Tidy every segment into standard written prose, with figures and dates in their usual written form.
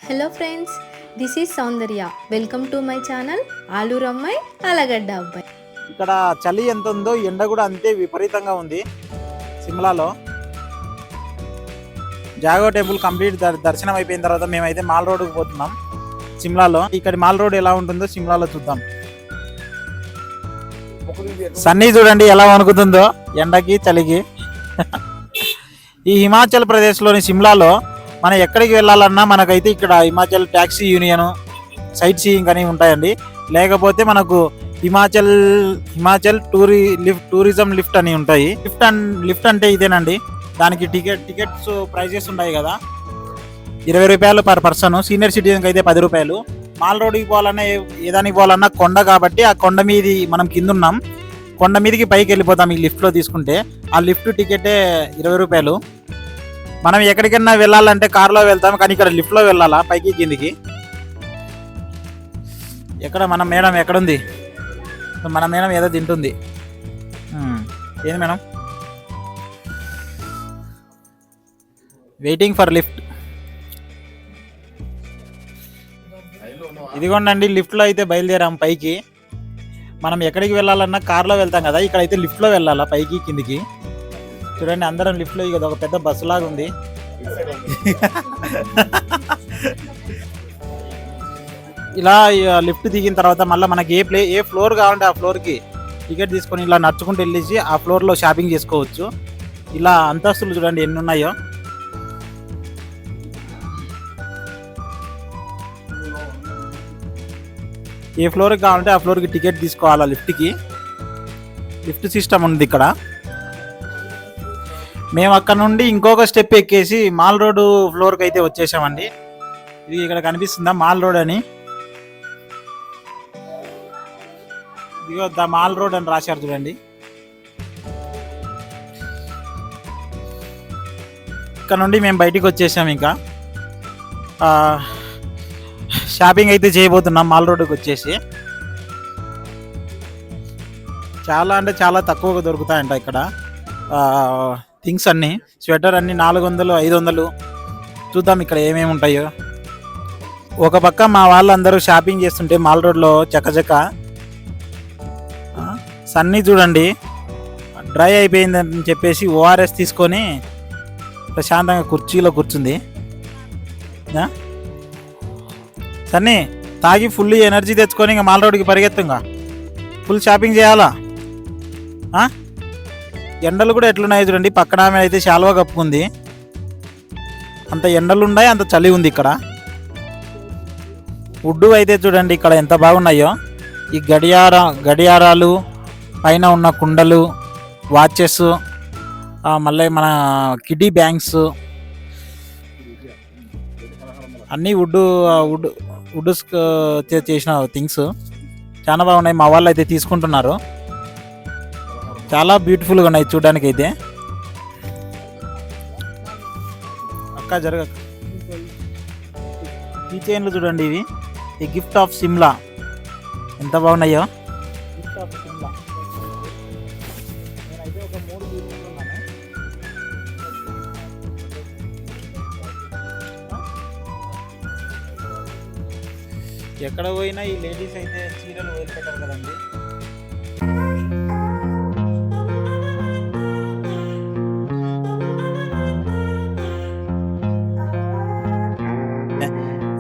Hello friends, this is Soundarya. Welcome to my channel Aluru అమ్మాయి ఆలగడ్డ అబ్బాయి. ఇక్కడ చలి ఎంత ఉందో ఎండ కూడా అంతే విపరీతంగా ఉంది. సిమ్లాలో జాగో టెంపుల్ కంప్లీట్ దర్శనం అయిపోయిన తర్వాత మేమైతే మాల్ రోడ్డుకు పోతున్నాం. సిమ్లాలో ఇక్కడ మాల్ రోడ్ ఎలా ఉంటుందో సిమ్లాలో చూద్దాం. సన్నీ చూడండి ఎలా వణుకుతుందో ఎండకి చలికి. ఈ హిమాచల్ ప్రదేశ్లోని సిమ్లాలో మనం ఎక్కడికి వెళ్ళాలన్నా మనకైతే ఇక్కడ Himachal taxi union, sight seeing అని ఉంటాయండి. లేకపోతే మనకు హిమాచల్ టూరిజం లిఫ్ట్ అని ఉంటాయి. లిఫ్ట్ అంటే ఇదేనండి. దానికి టికెట్స్ ప్రైజెస్ ఉంటాయి కదా, 20 రూపాయలు పర్ పర్సన్. సీనియర్ సిటిజన్కి అయితే 10 రూపాయలు. మాల్ రోడ్డుకి పోవాలన్నా ఏదానికి పోవాలన్నా కొండ కాబట్టి ఆ కొండ మీది మనం కింద ఉన్నాం. కొండ మీదకి పైకి వెళ్ళిపోతాం ఈ లిఫ్ట్లో తీసుకుంటే. ఆ లిఫ్ట్ టికెటే 20 రూపాయలు. మనం ఎక్కడికైనా వెళ్ళాలంటే కార్లో వెళ్తాం, కానీ ఇక్కడ లిఫ్ట్లో వెళ్ళాలా పైకి కిందికి. ఎక్కడ మన మేడం ఎక్కడుంది? మన మేడం ఏదో తింటుంది. ఏంది మేడం? Waiting for lift. ఇదిగోండి, లిఫ్ట్లో అయితే బయలుదేరాం పైకి. మనం ఎక్కడికి వెళ్ళాలన్నా కార్లో వెళ్తాం కదా, ఇక్కడైతే లిఫ్ట్లో వెళ్ళాలా పైకి కిందికి. చూడండి అందరం లిఫ్ట్లో. ఇక ఒక పెద్ద బస్సు లాగా ఉంది. ఇలా లిఫ్ట్ దిగిన తర్వాత మళ్ళీ మనకి ఏ ఫ్లోర్ కావాలంటే ఆ ఫ్లోర్కి టికెట్ తీసుకొని ఇలా నడుచుకుంటూ వెళ్ళేసి ఆ ఫ్లోర్లో షాపింగ్ చేసుకోవచ్చు. ఇలా అంతస్తులు చూడండి ఎన్ని ఉన్నాయో. ఏ ఫ్లోర్కి కావాలంటే ఆ ఫ్లోర్కి టికెట్ తీసుకోవాలా. లిఫ్ట్ సిస్టమ్ ఉంది ఇక్కడ. మేము అక్కడ నుండి ఇంకొక స్టెప్ ఎక్కేసి మాల్ రోడ్ ఫ్లోర్కి అయితే వచ్చేసామండి. ఇది ఇక్కడ కనిపిస్తుందా మాల్ రోడ్ అని? ఇదిగో ద మాల్ రోడ్ అని రాశారు చూడండి. ఇక్కడ నుండి మేము బయటికి వచ్చేసాం. ఇంకా షాపింగ్ అయితే చేయబోతున్నాం మాల్ రోడ్డుకి వచ్చేసి. చాలా అంటే చాలా తక్కువగా దొరుకుతాయంట ఇక్కడ థింగ్స్ అన్నీ. స్వెటర్ అన్నీ 400, 500. చూద్దాం ఇక్కడ ఏమేమి ఉంటాయో. ఒక పక్క మా వాళ్ళందరూ షాపింగ్ చేస్తుంటే మాల్ రోడ్లో చకచక. సన్నీ చూడండి డ్రై అయిపోయిందని చెప్పేసి ORS తీసుకొని ప్రశాంతంగా కుర్చీలో కూర్చుంది. సన్నీ తాగి ఫుల్ ఎనర్జీ తెచ్చుకొని ఇంకా మాల్ రోడ్కి పరిగెత్తుంగా. ఫుల్ షాపింగ్ చేయాలా. ఎండలు కూడా ఎట్లున్నాయి చూడండి. పక్కన ఆమె అయితే శాలువా కప్పుకుంది. అంత ఎండలు ఉన్నాయి, అంత చలి ఉంది ఇక్కడ. వుడ్డు అయితే చూడండి ఇక్కడ ఎంత బాగున్నాయో. ఈ గడియారాలు, పైన ఉన్న కుండలు, వాచెస్, మళ్ళీ మన కిడ్డీ బ్యాంక్స్ అన్నీ వుడ్ చేసిన థింగ్స్ చాలా బాగున్నాయి. మా వాళ్ళు అయితే తీసుకుంటున్నారు. చాలా బ్యూటిఫుల్గా ఉన్నాయి చూడడానికి అయితే. అక్క జరగ కీ చైన్లు చూడండి. ఇవి ది గిఫ్ట్ ఆఫ్ సిమ్లా ఎంత బాగున్నాయో. గిఫ్ట్ ఆఫ్ సిమ్లా నేనైతే ఒక 3 తీసుకున్నాను. ఎక్కడ పోయినా ఈ లేడీస్ అయితే చీరలు వదిలిపెట్టారు కదండి.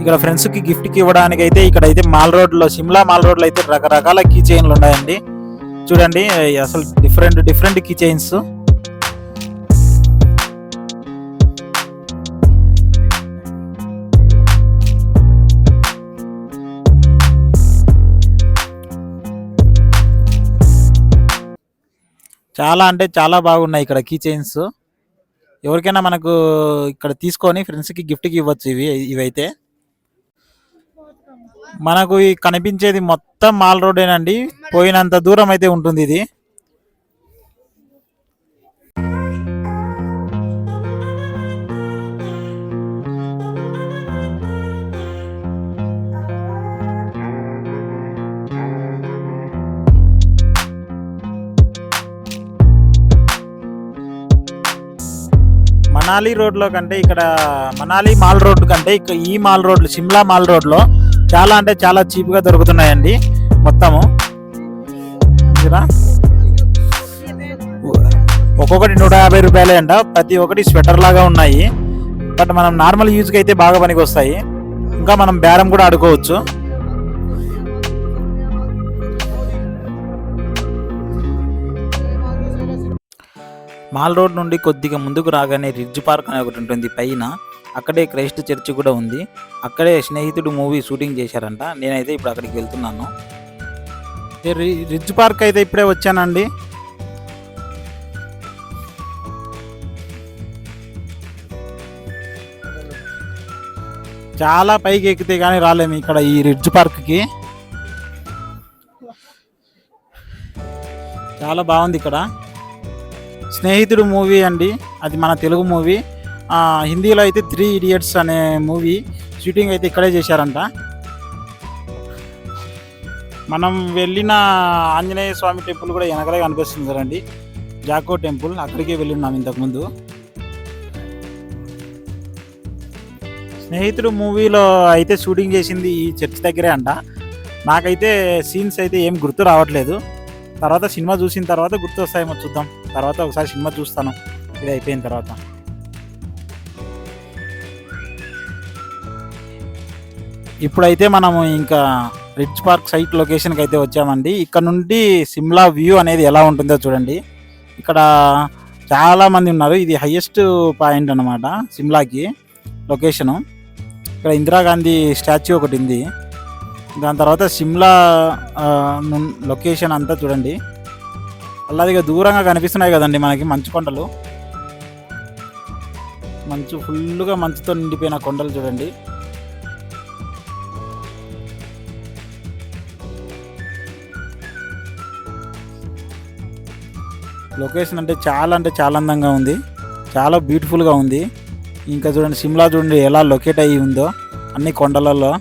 ఇక్కడ ఫ్రెండ్స్కి గిఫ్ట్కి ఇవ్వడానికి అయితే ఇక్కడైతే సిమ్లా మాల్ రోడ్లో అయితే రకరకాల కీ చైన్లు ఉన్నాయండి. చూడండి అసలు డిఫరెంట్ కీ చైన్స్. చాలా అంటే చాలా బాగున్నాయి ఇక్కడ కీ చైన్స్. ఎవరికైనా మనకు ఇక్కడ తీసుకొని ఫ్రెండ్స్కి గిఫ్ట్కి ఇవ్వచ్చు. ఇవైతే మనకు కనిపించేది మొత్తం మాల్ రోడ్డేనండి. పోయినంత దూరం అయితే ఉంటుంది ఇది. మన మనాలి రోడ్లో కంటే ఇక్కడ మనాలి మాల్ రోడ్ కంటే ఇక్కడ ఈ మాల్ రోడ్లు సిమ్లా మాల్ రోడ్లో చాలా అంటే చాలా చీప్గా దొరుకుతున్నాయండి మొత్తము. చూరా, ఒక్కొక్కటి 150 రూపాయలే అంట. ప్రతి ఒక్కటి స్వెటర్ లాగా ఉన్నాయి. బట్ మనం నార్మల్ యూజ్కి అయితే బాగా పనికి వస్తాయి. ఇంకా మనం బేరం కూడా ఆడుకోవచ్చు. మాల్ రోడ్ నుండి కొద్దిగా ముందుకు రాగానే రిడ్జ్ పార్క్ అనే ఒకటి ఉంటుంది పైన. అక్కడే క్రైస్ట్ చర్చ్ కూడా ఉంది. అక్కడే స్నేహితుడు మూవీ షూటింగ్ చేశారంట. నేనైతే ఇప్పుడు అక్కడికి వెళ్తున్నాను. రిడ్జ్ పార్క్ అయితే ఇప్పుడే వచ్చానండి. చాలా పైకి ఎక్కితే కానీ రాలేము ఇక్కడ ఈ రిడ్జ్ పార్క్కి. చాలా బాగుంది ఇక్కడ. స్నేహితుడు మూవీ అండి, అది మన తెలుగు మూవీ. హిందీలో అయితే 3 Idiots అనే మూవీ షూటింగ్ అయితే ఇక్కడే చేశారంట. మనం వెళ్ళిన ఆంజనేయ స్వామి టెంపుల్ కూడా వెనకలే కనిపిస్తుంది కదండి, జాకో టెంపుల్. అక్కడికే వెళ్ళిన్నాం ఇంతకుముందు. స్నేహితుడు మూవీలో అయితే షూటింగ్ చేసింది ఈ చర్చ్ దగ్గరే అంట. నాకైతే సీన్స్ అయితే ఏం గుర్తు రావట్లేదు. తర్వాత సినిమా చూసిన తర్వాత గుర్తు వస్తాయేమో, చూద్దాం. తర్వాత ఒకసారి సినిమా చూస్తాను ఇది అయిపోయిన తర్వాత. ఇప్పుడైతే మనము ఇంకా రిడ్జ్ పార్క్ సైట్ లొకేషన్కి అయితే వచ్చామండి. ఇక్కడ నుండి సిమ్లా వ్యూ అనేది ఎలా ఉంటుందో చూడండి. ఇక్కడ చాలామంది ఉన్నారు. ఇది హైయెస్ట్ పాయింట్ అన్నమాట సిమ్లాకి లొకేషను. ఇక్కడ ఇందిరాగాంధీ స్టాచ్యూ ఒకటి ఉంది. దాని తర్వాత సిమ్లా లొకేషన్ అంతా చూడండి. అలాగే దూరంగా కనిపిస్తున్నాయి కదండి మనకి మంచు కొండలు. మంచు ఫుల్గా మంచుతో నిండిపోయిన కొండలు చూడండి. లొకేషన్ అంటే చాలా అందంగా ఉంది, చాలా బ్యూటిఫుల్గా ఉంది. ఇంకా చూడండి సిమ్లా చూడండి ఎలా లొకేట్ అయ్యి ఉందో అన్ని కొండలలో.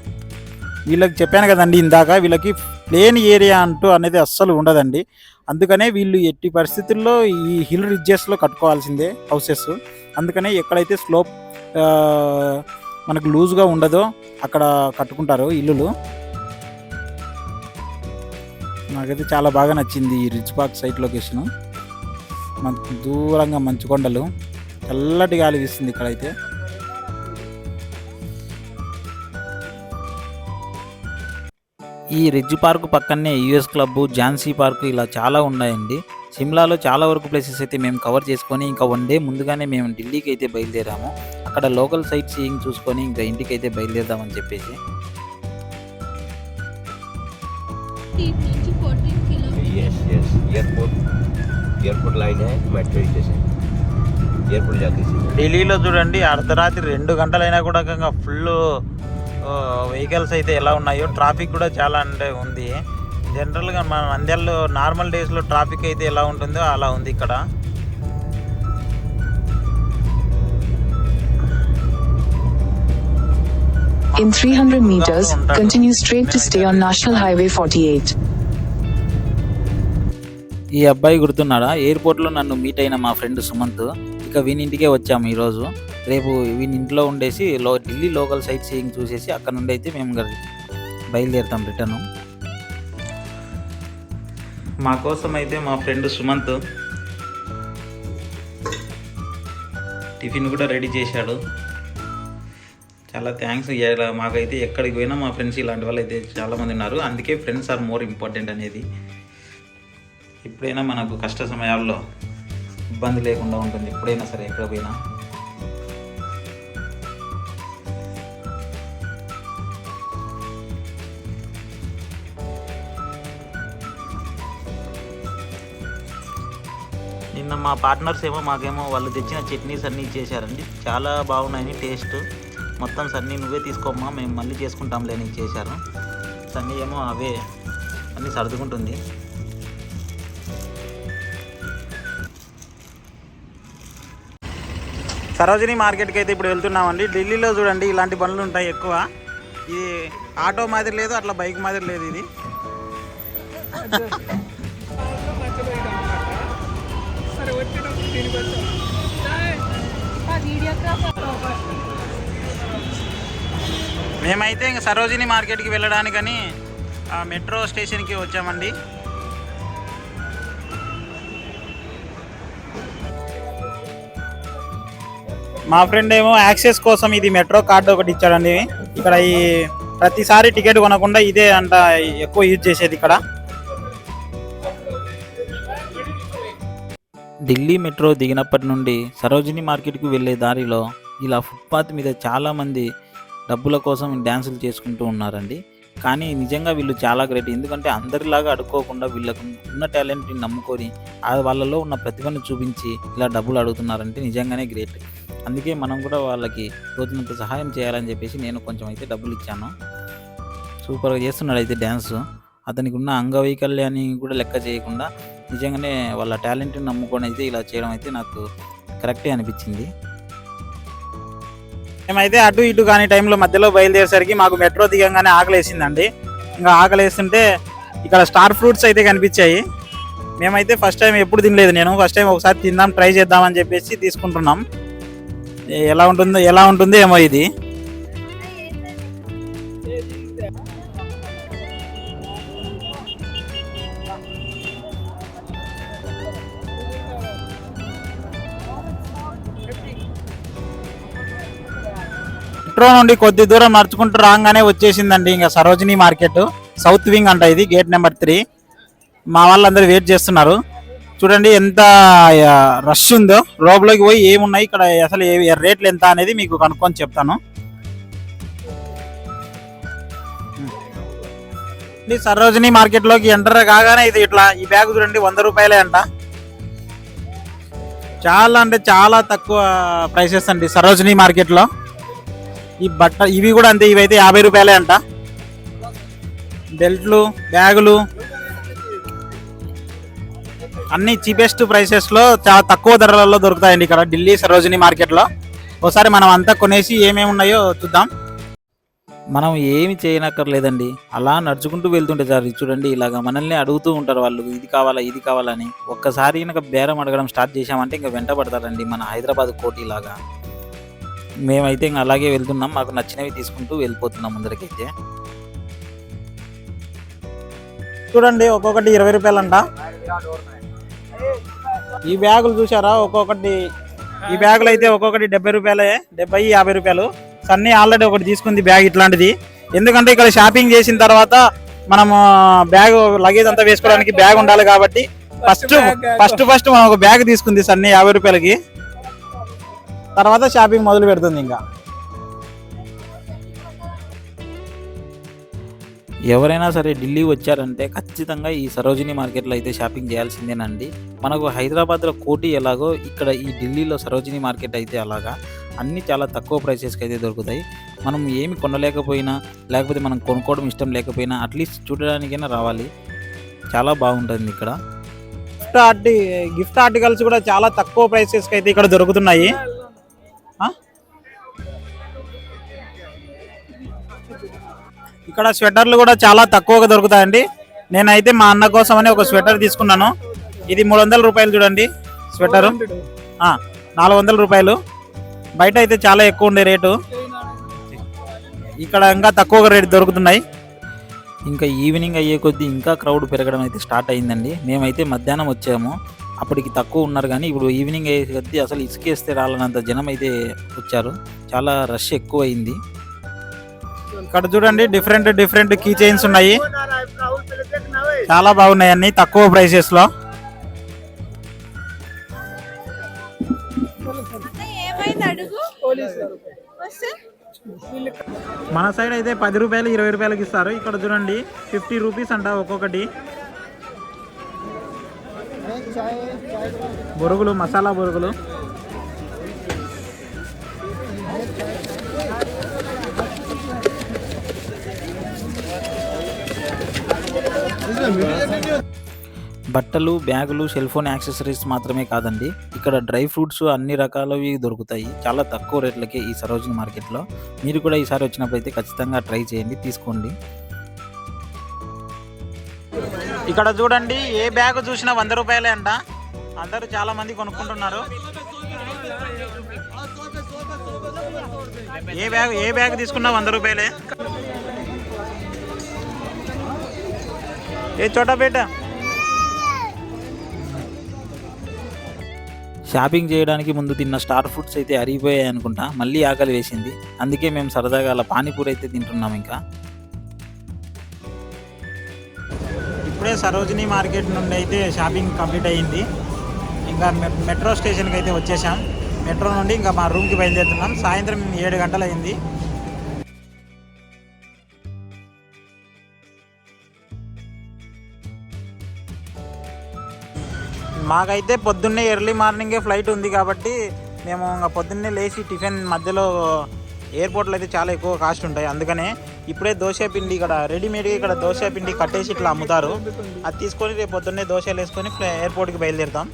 వీళ్ళకి చెప్పాను కదండి ఇందాక, వీళ్ళకి ప్లేన్ ఏరియా అంటూ అనేది అస్సలు ఉండదండి. అందుకనే వీళ్ళు ఎట్టి పరిస్థితుల్లో ఈ హిల్ రిడ్జెస్లో కట్టుకోవాల్సిందే హౌసెస్. అందుకనే ఎక్కడైతే స్లోప్ మనకు లూజ్గా ఉండదో అక్కడ కట్టుకుంటారు ఇల్లులు. నాకైతే చాలా బాగా నచ్చింది ఈ రిడ్జ్ పార్క్ సైట్ లొకేషను. దూరంగా మంచు కొండలు, చల్లటి గాలి వీస్తుంది ఇక్కడైతే. ఈ రిడ్జ్ పార్క్ పక్కనే యూఎస్ క్లబ్, ఝాన్సీ పార్క్ ఇలా చాలా ఉన్నాయండి. సిమ్లాలో చాలా వరకు ప్లేసెస్ అయితే మేము కవర్ చేసుకొని ఇంకా 1 డే ముందుగానే మేము ఢిల్లీకి అయితే బయలుదేరాము. అక్కడ లోకల్ సైట్ సీయింగ్ చూసుకొని ఇంకా ఇంటికి అయితే బయలుదేరదామని చెప్పేసి. एयरपोर्ट लाइन है मेट्रो स्टेशन एयरपोर्ट जाके ఢిల్లీలో చూడండి అర్ధరాత్రి 2 గంటలైనా కూడా ఇంకా ఫుల్ వెహికల్స్ అయితే ఎలా ఉన్నాయో. ట్రాఫిక్ కూడా చాలా అంటే ఉంది. జనరల్గా మన నంద్యాలలో నార్మల్ డేస్లో ట్రాఫిక్ అయితే ఎలా ఉంటుందో అలా ఉంది ఇక్కడ. In 300 meters, continue straight to stay on National Highway 48. ఈ అబ్బాయి గుర్తున్నాడా? ఎయిర్పోర్ట్లో నన్ను మీట్ అయిన మా ఫ్రెండ్ సుమంత్. ఇక వీనింటికే వచ్చాము ఈరోజు. రేపు వీని ఇంట్లో ఉండేసి ఢిల్లీ లోకల్ సైట్ సీయింగ్ చూసేసి అక్కడ నుండి అయితే మేము బయలుదేరుతాం రిటర్ను. మా కోసం అయితే మా ఫ్రెండ్ సుమంత్ టిఫిన్ కూడా రెడీ చేశాడు. చాలా థ్యాంక్స్. మాకైతే ఎక్కడికి పోయినా మా ఫ్రెండ్స్ ఇలాంటి వాళ్ళు అయితే చాలామంది ఉన్నారు. అందుకే ఫ్రెండ్స్ ఆర్ మోర్ ఇంపార్టెంట్ అనేది. ఎప్పుడైనా మనకు కష్ట సమయాల్లో ఇబ్బంది లేకుండా ఉంటుంది, ఎప్పుడైనా సరే ఎక్కడ పోయినా. నిన్న మా పార్ట్నర్స్ ఏమో మాకేమో వాళ్ళు తెచ్చిన చట్నీస్ అన్నీ చేశారండి. చాలా బాగున్నాయి టేస్ట్. మొత్తం సన్నీ నువ్వే తీసుకోమ్మా, మేము మళ్ళీ చేసుకుంటాంలే అని చేశారు. సన్నీ ఏమో అవే అన్నీ సర్దుకుంటుంది. సరోజిని మార్కెట్కి అయితే ఇప్పుడు వెళ్తున్నామండి. ఢిల్లీలో చూడండి ఇలాంటి బండ్లు ఉంటాయి ఎక్కువ. ఇది ఆటో మాదిరి లేదు, అట్లా బైక్ మాదిరి లేదు. ఇది మేమైతే ఇంకా సరోజిని మార్కెట్కి వెళ్ళడానికని మెట్రో స్టేషన్కి వచ్చామండి. మా ఫ్రెండ్ ఏమో యాక్సెస్ కోసం ఇది మెట్రో కార్డు ఒకటి ఇచ్చాడండి. ఇక్కడ ఈ ప్రతిసారి టికెట్ కొనకుండా ఇదే అంట ఎక్కువ యూజ్ చేసేది ఇక్కడ. ఢిల్లీ మెట్రో దిగినప్పటి నుండి సరోజిని మార్కెట్కి వెళ్ళే దారిలో ఇలా ఫుట్పాత్ మీద చాలామంది డబ్బుల కోసం డ్యాన్సులు చేసుకుంటూ ఉన్నారండి. కానీ నిజంగా వీళ్ళు చాలా గ్రేట్. ఎందుకంటే అందరిలాగా అడుక్కోకుండా వీళ్ళకు ఉన్న టాలెంట్ని నమ్ముకొని వాళ్ళలో ఉన్న ప్రతిభను చూపించి ఇలా డబ్బులు అడుగుతున్నారంటే నిజంగానే గ్రేట్. అందుకే మనం కూడా వాళ్ళకి తోచినంత సహాయం చేయాలని చెప్పేసి నేను కొంచెం అయితే డబ్బులు ఇచ్చాను. సూపర్గా చేస్తున్నాడు అయితే డ్యాన్స్. అతనికి ఉన్న అంగవైకల్యాన్ని కూడా లెక్క చేయకుండా నిజంగానే వాళ్ళ టాలెంట్ని నమ్ముకొని అయితే ఇలా చేయడం అయితే నాకు కరెక్టే అనిపించింది. మేమైతే అటు ఇటు కానీ టైంలో మధ్యలో బయలుదేరేసరికి మాకు మెట్రో దిగంగానే ఆకలేసిందండి. ఇంకా ఆకలేస్తుంటే ఇక్కడ స్టార్ ఫ్రూట్స్ అయితే కనిపించాయి. మేమైతే ఫస్ట్ టైం ఎప్పుడు తినలేదు, నేను ఫస్ట్ టైం ఒకసారి తిందాం ట్రై చేద్దామని చెప్పేసి తీసుకుంటున్నాం. ఎలా ఉంటుందో ఏమో ఇది. మెట్రో నుండి కొద్ది దూరం నడుచుకుంటూ రాగానే వచ్చేసిందండి ఇంకా సరోజిని మార్కెట్. సౌత్ వింగ్ అంట ఇది, గేట్ నెంబర్ 3. మా వాళ్ళందరూ వెయిట్ చేస్తున్నారు. చూడండి ఎంత రష్ ఉందో. లోపలికి పోయి ఏమున్నాయి ఇక్కడ అసలు రేట్లు ఎంత అనేది మీకు కనుక్కొని చెప్తాను. సరోజిని మార్కెట్లోకి ఎంటర్ కాగానే ఇది ఇట్లా ఈ బ్యాగ్ చూడండి 100 రూపాయలే అంట. చాలా అంటే చాలా తక్కువ ప్రైసెస్ అండి సరోజిని మార్కెట్లో. ఈ ఇవి కూడా అంతే, ఇవైతే 50 రూపాయలే అంట. బెల్ట్లు, బ్యాగులు అన్ని చీపెస్ట్ ప్రైసెస్లో చాలా తక్కువ ధరలలో దొరుకుతాయండి ఇక్కడ ఢిల్లీ సరోజిని మార్కెట్లో. ఒకసారి మనం అంతా కొనేసి ఏమేమి ఉన్నాయో చూద్దాం. మనం ఏమి చేయనక్కర్లేదండి, అలా నడుచుకుంటూ వెళ్తుంటే సార్ చూడండి ఇలాగ మనల్ని అడుగుతూ ఉంటారు వాళ్ళు, ఇది కావాలా ఇది కావాలని. ఒక్కసారి కనుక బేరం అడగడం స్టార్ట్ చేసామంటే ఇంకా వెంట పడతారండి మన హైదరాబాద్ కోటి లాగా. మేమైతే ఇంకా అలాగే వెళ్తున్నాం, మాకు నచ్చినవి తీసుకుంటూ వెళ్ళిపోతున్నాం ముందరికైతే. చూడండి ఒక్కొక్కటి 20 రూపాయలంట. ఈ బ్యాగులు చూసారా ఒక్కొక్కటి, ఈ బ్యాగులు అయితే ఒక్కొక్కటి 70 రూపాయలే, 50 రూపాయలు. సన్నీ ఆల్రెడీ ఒకటి తీసుకుంది బ్యాగ్ ఇట్లాంటిది. ఎందుకంటే ఇక్కడ షాపింగ్ చేసిన తర్వాత మనము బ్యాగ్ లగేజ్ అంతా వేసుకోవడానికి బ్యాగ్ ఉండాలి కాబట్టి ఫస్ట్ మనం ఒక బ్యాగ్ తీసుకుంది సన్నీ 50 రూపాయలకి. తర్వాత షాపింగ్ మొదలు పెడుతుంది. ఇంకా ఎవరైనా సరే ఢిల్లీ వచ్చారంటే ఖచ్చితంగా ఈ సరోజిని మార్కెట్లో అయితే షాపింగ్ చేయాల్సిందేనండి. మనకు హైదరాబాద్లో కోటి ఎలాగో ఇక్కడ ఈ ఢిల్లీలో సరోజిని మార్కెట్ అయితే అలాగా అన్నీ చాలా తక్కువ ప్రైసెస్కి అయితే దొరుకుతాయి. మనం ఏమి కొనలేకపోయినా లేకపోతే మనం కొనుక్కోవడం ఇష్టం లేకపోయినా అట్లీస్ట్ చూడడానికైనా రావాలి, చాలా బాగుంటుంది ఇక్కడ. గిఫ్ట్ ఆర్టికల్స్ కూడా చాలా తక్కువ ప్రైసెస్కి అయితే ఇక్కడ దొరుకుతున్నాయి. ఇక్కడ స్వెటర్లు కూడా చాలా తక్కువగా దొరుకుతాయండి. నేనైతే మా అన్న కోసం అని ఒక స్వెటర్ తీసుకున్నాను. ఇది 300 రూపాయలు చూడండి స్వెటరు, 400 రూపాయలు. బయట అయితే చాలా ఎక్కువ ఉండే రేటు, ఇక్కడ ఇంకా తక్కువగా రేటు దొరుకుతున్నాయి. ఇంకా ఈవినింగ్ అయ్యే కొద్దీ ఇంకా క్రౌడ్ పెరగడం అయితే స్టార్ట్ అయిందండి. మేమైతే మధ్యాహ్నం వచ్చాము, అప్పటికి తక్కువ ఉన్నారు కానీ ఇప్పుడు ఈవినింగ్ అయ్యే కొద్దీ అసలు ఇసుకేస్తే రాలనంత జనం అయితే వచ్చారు. చాలా రష్ ఎక్కువ అయింది. ఇక్కడ చూడండి డిఫరెంట్ కీ చైన్స్ ఉన్నాయి, చాలా బాగున్నాయి అన్ని తక్కువ ప్రైసెస్ లో. మన సైడ్ అయితే 10 రూపాయలు 20 రూపాయలకి ఇస్తారు. ఇక్కడ చూడండి 50 రూపీస్ అంట ఒక్కొక్కటి. బొరుగులు, మసాలా బొరుగులు. బట్టలు, బ్యాగులు, సెల్ ఫోన్ యాక్సెసరీస్ మాత్రమే కాదండి, ఇక్కడ డ్రై ఫ్రూట్స్ అన్ని రకాలవి దొరుకుతాయి చాలా తక్కువ రేట్లకే ఈ సరోజిని మార్కెట్లో. మీరు కూడా ఈసారి వచ్చినప్పుడు అయితే ఖచ్చితంగా ట్రై చేయండి, తీసుకోండి. ఇక్కడ చూడండి ఏ బ్యాగ్ చూసినా 100 రూపాయలే అంట. అందరూ చాలా మంది కొనుక్కుంటున్నారు. ఏ బ్యాగ్ తీసుకున్నావు 100 రూపాయలే. ఏ చోటా బేట. షాపింగ్ చేయడానికి ముందు తిన్న స్టార్ ఫుడ్స్ అయితే అరిగిపోయాయి అనుకుంటా. మళ్ళీ ఆకలి వేసింది, అందుకే మేము సరదాగా అలా పానీపూరి అయితే తింటున్నాం. ఇంకా ఇప్పుడే సరోజినీ మార్కెట్ నుండి అయితే షాపింగ్ కంప్లీట్ అయ్యింది. ఇంకా మెట్రో స్టేషన్కి అయితే వచ్చేసాం. మెట్రో నుండి ఇంకా మా రూమ్కి బయలుదేరుతున్నాం. సాయంత్రం 7 గంటలు అయింది. మాకైతే పొద్దున్నే ఎర్లీ మార్నింగే ఫ్లైట్ ఉంది కాబట్టి మేము ఇంకా పొద్దున్నే లేచి టిఫిన్ మధ్యలో ఎయిర్పోర్ట్లో అయితే చాలా ఎక్కువ కాస్ట్ ఉంటాయి. అందుకనే ఇప్పుడే దోశ పిండి ఇక్కడ రెడీమేడ్గా ఇక్కడ దోశ పిండి కట్టేసి ఇట్లా అమ్ముతారు. అది తీసుకొని రేపు పొద్దున్నే దోశలు వేసుకొని ఎయిర్పోర్ట్కి బయలుదేరుతాం.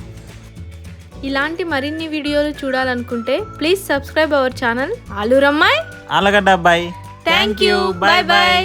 ఇలాంటి మరిన్ని వీడియోలు చూడాలనుకుంటే ప్లీజ్ సబ్స్క్రైబ్ అవర్ ఛానల్ ఆలూరమ్మాయి ఆలగడ్డ అబ్బాయి. Thank you. Bye bye.